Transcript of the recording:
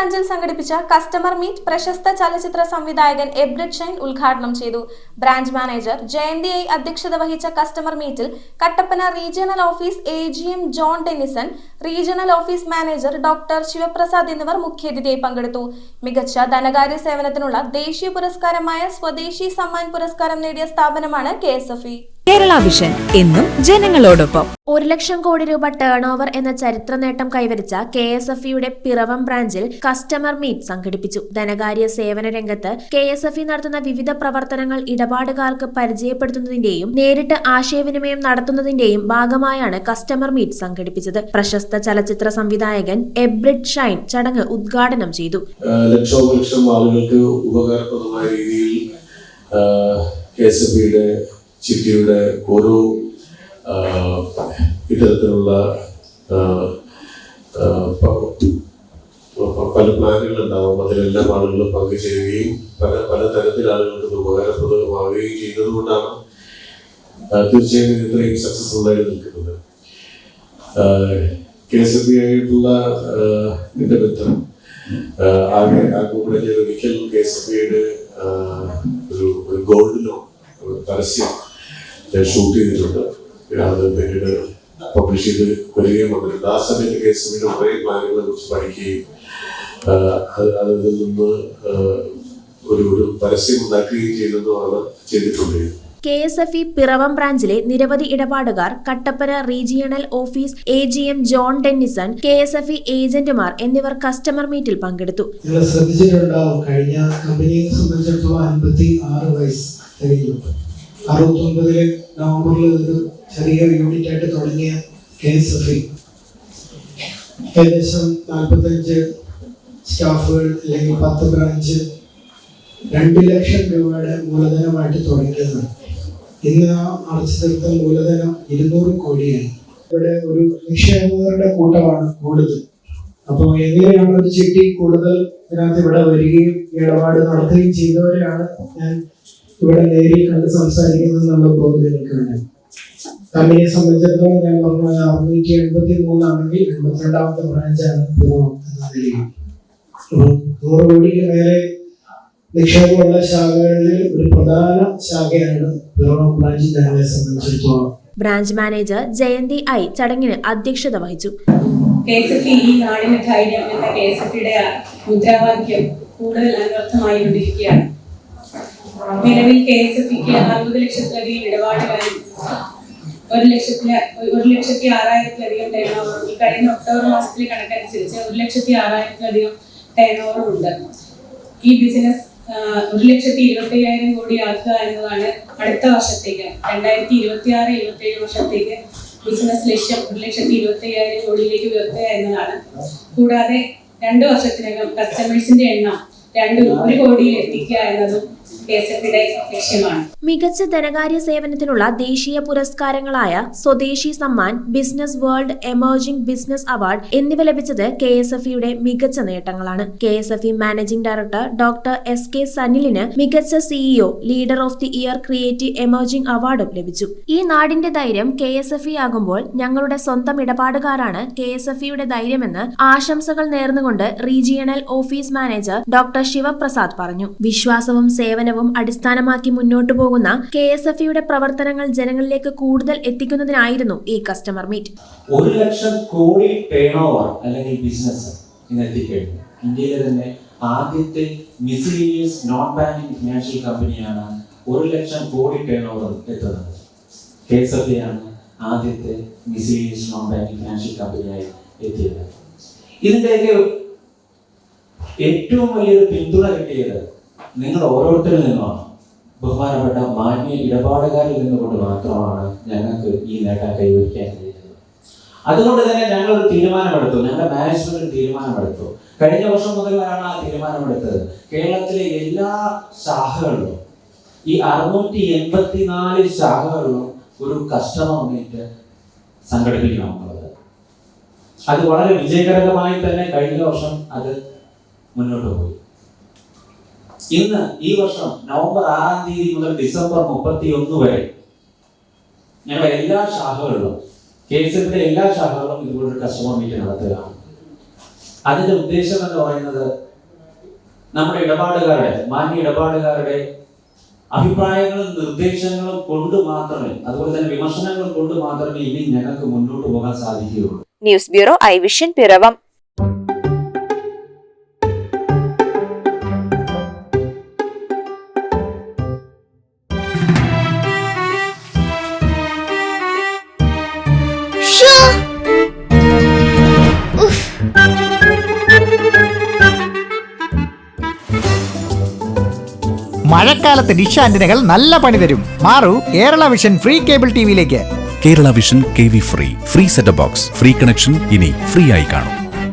ബ്രാഞ്ചിൽ സംഘടിപ്പിച്ച customer meet പ്രശസ്ത ചലച്ചിത്ര സംവിധായകൻ എബ്രിഡ് ഷൈൻ ഉദ്ഘാടനം ചെയ്തു. ബ്രാഞ്ച് മാനേജർ ജയന്തി ഐ അധ്യക്ഷത വഹിച്ച കസ്റ്റമർ മീറ്റിൽ Kattappana regional office AGM John Dennison, regional office manager doctor Sivaprasad എന്നിവർ മുഖ്യാതിഥിയായി പങ്കെടുത്തു. മികച്ച ധനകാര്യ സേവനത്തിനുള്ള ദേശീയ പുരസ്കാരമായ സ്വദേശി സമ്മാൻ പുരസ്കാരം നേടിയ സ്ഥാപനമാണ് KSFE. കേരള വിഷൻ എന്നും ജനങ്ങളോടൊപ്പം. 1 ലക്ഷം കോടി രൂപ ടേൺ ഓവർ എന്ന ചരിത്ര നേട്ടം കൈവരിച്ച KSFEയുടെ പിറവം ബ്രാഞ്ചിൽ കസ്റ്റമർ മീറ്റ് സംഘടിപ്പിച്ചു. ധനകാര്യ സേവന രംഗത്ത് KSFE നടത്തുന്ന വിവിധ പ്രവർത്തനങ്ങൾ ഇടപാടുകാർക്ക് പരിചയപ്പെടുത്തുന്നതിന്റെയും നേരിട്ട് ആശയവിനിമയം നടത്തുന്നതിന്റെയും ഭാഗമായാണ് കസ്റ്റമർ മീറ്റ് സംഘടിപ്പിച്ചത്. പ്രശസ്ത ചലച്ചിത്ര സംവിധായകൻ എബ്രിഡ് ഷൈൻ ചടങ്ങ് ഉദ്ഘാടനം ചെയ്തു. ലക്ഷം ആളുകൾക്ക് ഉപകാരപ്രദമായ രീതിയിൽ KSFEയുടെ ചിട്ടിയുടെ ഓരോ ഇത്തരത്തിലുള്ള പല പ്ലാനുകൾ ഉണ്ടാവും. അതിലെല്ലാം ആളുകൾ പങ്കുചേരുകയും പല തരത്തിൽ ആളുകൾക്ക് ഉപകാരപ്രദമാവുകയും ചെയ്യുന്നത് കൊണ്ടാണ് തീർച്ചയായും ഇത്രയും സക്സസ്ഫുൾ ആയി നിൽക്കുന്നത്. KSFE ആയിട്ടുള്ള എൻ്റെ ബന്ധം കൂടെ ഞാൻ ഒരിക്കൽ KSFEയുടെ ഒരു ഗോൾഡ് ലോൺ പരസ്യം ഷൂട്ട് ചെയ്തിട്ടുണ്ട്. അത് പിന്നീട് പബ്ലിഷ് ചെയ്ത് വരികയും വന്നിട്ടുണ്ട്. ആ സമയത്ത് KSFEയുടെ കുറേ പ്ലാനുകളെ കുറിച്ച് പഠിക്കുകയും അതിൽ നിന്ന് ഒരു പരസ്യം ഉണ്ടാക്കുകയും ചെയ്തിട്ടുണ്ട്. KSFE പിറവം ബ്രാഞ്ചിലെ നിരവധി ഇടപാടുകാർ, Kattappana regional office AGM John Dennison, KSFE ഏജന്റുമാർ എന്നിവർ കസ്റ്റമർ മീറ്റിൽ പങ്കെടുത്തു. ശ്രദ്ധിച്ചിട്ടുണ്ടാവും, കഴിഞ്ഞ കമ്പനിയെ സംബന്ധിച്ചിടത്തോളം 56 വയസ്സ് കഴിഞ്ഞു. 69 നവംബറിൽ ഒരു ചെറിയ യൂണിറ്റ് ആയിട്ട് തുടങ്ങിയ KSFE ഏകദേശം 45 സ്റ്റാഫുകൾ അല്ലെങ്കിൽ 10 ബ്രാഞ്ച് 2 ലക്ഷം രൂപയുടെ മൂലധനമായിട്ട് തുടങ്ങിയതാണ്. ഇന്ന് അടച്ചു തീർത്ത മൂലധനം 200 കോടിയായി. ഇവിടെ ഒരു നിക്ഷേപകരുടെ കൂട്ടമാണ് കൂടുതൽ. അപ്പോൾ എങ്ങനെയാണ് ഒരു ചിട്ടി കൂടുതൽ ഇതിനകത്ത് ഇവിടെ വരികയും ഇടപാട് നടത്തുകയും ചെയ്തവരെയാണ് ഞാൻ ഇവിടെ നേരിൽ കണ്ട് സംസാരിക്കുന്നത് എന്നുള്ള ബോധ്യം എനിക്കുണ്ട്. കമ്പനിയെ സംബന്ധിച്ചിടത്തോളം ഞാൻ പറഞ്ഞു 683 ആണെങ്കിൽ 82ാമത്തെ ബ്രാഞ്ചാണ് എന്ന നിലയിൽ. 100 കോടിക്ക് മേലെ നിക്ഷേപമുള്ള ശാഖകളിൽ ഒരു പ്രധാന ശാഖയാണ് ബ്രാഞ്ച് ഞങ്ങളെ സംബന്ധിച്ചിടത്തോളം. ബ്രാഞ്ച് മാനേജർ ജയന്തി ഐ ചടങ്ങിന് അധ്യക്ഷത വഹിച്ചു. KSFE ഈ നാടിന് ധൈര്യം എന്ന KSFEയുടെ മുദ്രാവാക്യം കൂടുതൽ അനർത്ഥമായിക്കൊണ്ടിരിക്കുകയാണ്. നിലവിൽ KSFEക്ക് 60 ലക്ഷത്തിലധികം ഇടപാടുകാരും 1,06,000-ലധികം ടേൺ ഓവർ, ഈ കഴിഞ്ഞ ഒക്ടോബർ മാസത്തിലെ കണക്കനുസരിച്ച് 1,06,000-ലധികം ടേൺ ഓവർ ഉണ്ട്. ഈ ബിസിനസ് 1,25,000 കോടി ആക്കുക എന്നതാണ് അടുത്ത വർഷത്തേക്ക് 2026-27 വർഷത്തേക്ക് ബിസിനസ് ലക്ഷ്യം 1,25,000 കോടിയിലേക്ക് ഉയർത്തുക എന്നതാണ്. കൂടാതെ 2 വർഷത്തിനകം കസ്റ്റമേഴ്സിന്റെ എണ്ണം 1 കോടിയിൽ എത്തിക്കുക എന്നതും KSFEയുടെ ലക്ഷ്യമാണ്. മികച്ച ധനകാര്യ സേവനത്തിനുള്ള ദേശീയ പുരസ്കാരങ്ങളായ സ്വദേശി Samman, business world emerging business award എന്നിവ ലഭിച്ചത് KSFEയുടെ മികച്ച നേട്ടങ്ങളാണ്. KSFE managing director doctor SK സനിലിന് മികച്ച CEO leader of the year creative emerging അവാർഡും ലഭിച്ചു. ഈ നാടിന്റെ ധൈര്യം KSFE ആകുമ്പോൾ ഞങ്ങളുടെ സ്വന്തം ഇടപാടുകാരാണ് KSFEയുടെ ധൈര്യമെന്ന് ആശംസകൾ നേർന്നുകൊണ്ട് regional office manager doctor Sivaprasad പറഞ്ഞു. വിശ്വാസവും സേവനവും അടിസ്ഥാനമാക്കി മുന്നോട്ടു പോകുന്ന KSFEയുടെ പ്രവർത്തനങ്ങൾ ജനങ്ങളിലേക്ക് കൂടുതൽ എത്തിക്കുന്നതിനായിരുന്നു ഈ customer meet. 1 lakh crore turn over അല്ലെങ്കിൽ ബിസിനസ് ഇന്ന് എത്തിക്കഴിഞ്ഞു. ഇന്ത്യയിലെ തന്നെ ആദ്യത്തെ മിസ്ലീനിയസ് നോൺ ബാങ്കിംഗ് ഫിനാൻഷ്യൽ കമ്പനിയാണ് 1 ലക്ഷം കോടി ടേൺ ഓവർ എത്തുന്നത്. KSFE ആണ് ആദ്യത്തെ മിസ്ലീനിയസ് നോൺ ബാങ്കിംഗ് ഫിനാൻഷ്യൽ കമ്പനിയായി എത്തിയത്. ഇതിൻ്റെയൊക്കെ ഏറ്റവും വലിയൊരു പിന്തുണ കിട്ടിയത് നിങ്ങൾ ഓരോരുത്തരിൽ നിന്നുമാണ്. ബഹുമാനപ്പെട്ട മാന്യ ഇടപാടുകാരിൽ നിന്നുകൊണ്ട് മാത്രമാണ് ഞങ്ങൾക്ക് ഈ നേട്ടം കൈവരിക്കാൻ കഴിയുന്നത്. അതുകൊണ്ട് തന്നെ ഞങ്ങൾ ഒരു തീരുമാനമെടുത്തു, ഞങ്ങളുടെ മാനേജ്മെന്റ് തീരുമാനമെടുത്തു. കഴിഞ്ഞ വർഷം മുതലാണ് ആ തീരുമാനമെടുത്തത്. കേരളത്തിലെ എല്ലാ ശാഖകളിലും, ഈ 684 ശാഖകളിലും ഒരു കസ്റ്റമർ മീറ്റ് സംഘടിപ്പിക്കണമെന്നുള്ളത്. അത് വളരെ വിജയകരമായി തന്നെ കഴിഞ്ഞ വർഷം അത് മുന്നോട്ട് പോയി. ഇന്ന് ഈ വർഷം നവംബർ 6-ാം തീയതി മുതൽ ഡിസംബർ 31 വരെ ഞങ്ങളുടെ എല്ലാ ശാഖകളിലും KSFEയുടെ എല്ലാ ശാഖകളിലും ഇതുപോലൊരു കസ്റ്റമർ മീറ്റ് നടത്തുകയാണ്. അതിന്റെ ഉദ്ദേശം എന്ന് പറയുന്നത് നമ്മുടെ ഇടപാടുകാരുടെ, മാന്യ ഇടപാടുകാരുടെ അഭിപ്രായങ്ങളും നിർദ്ദേശങ്ങളും കൊണ്ട് മാത്രമേ, അതുപോലെ തന്നെ വിമർശനങ്ങൾ കൊണ്ട് മാത്രമേ ഇനി ഞങ്ങൾക്ക് മുന്നോട്ട് പോകാൻ സാധിക്കുകയുള്ളൂ. News bureau, I vision, Piravom. മഴക്കാലത്ത് ഡിഷ് ആന്റിനകൾ നല്ല പണി തരും. മാറൂ കേരള വിഷൻ ഫ്രീ കേബിൾ ടിവിയിലേക്ക്. Kerala vision KV free set box, free connection ഇനി ഫ്രീ ആയി കാണും.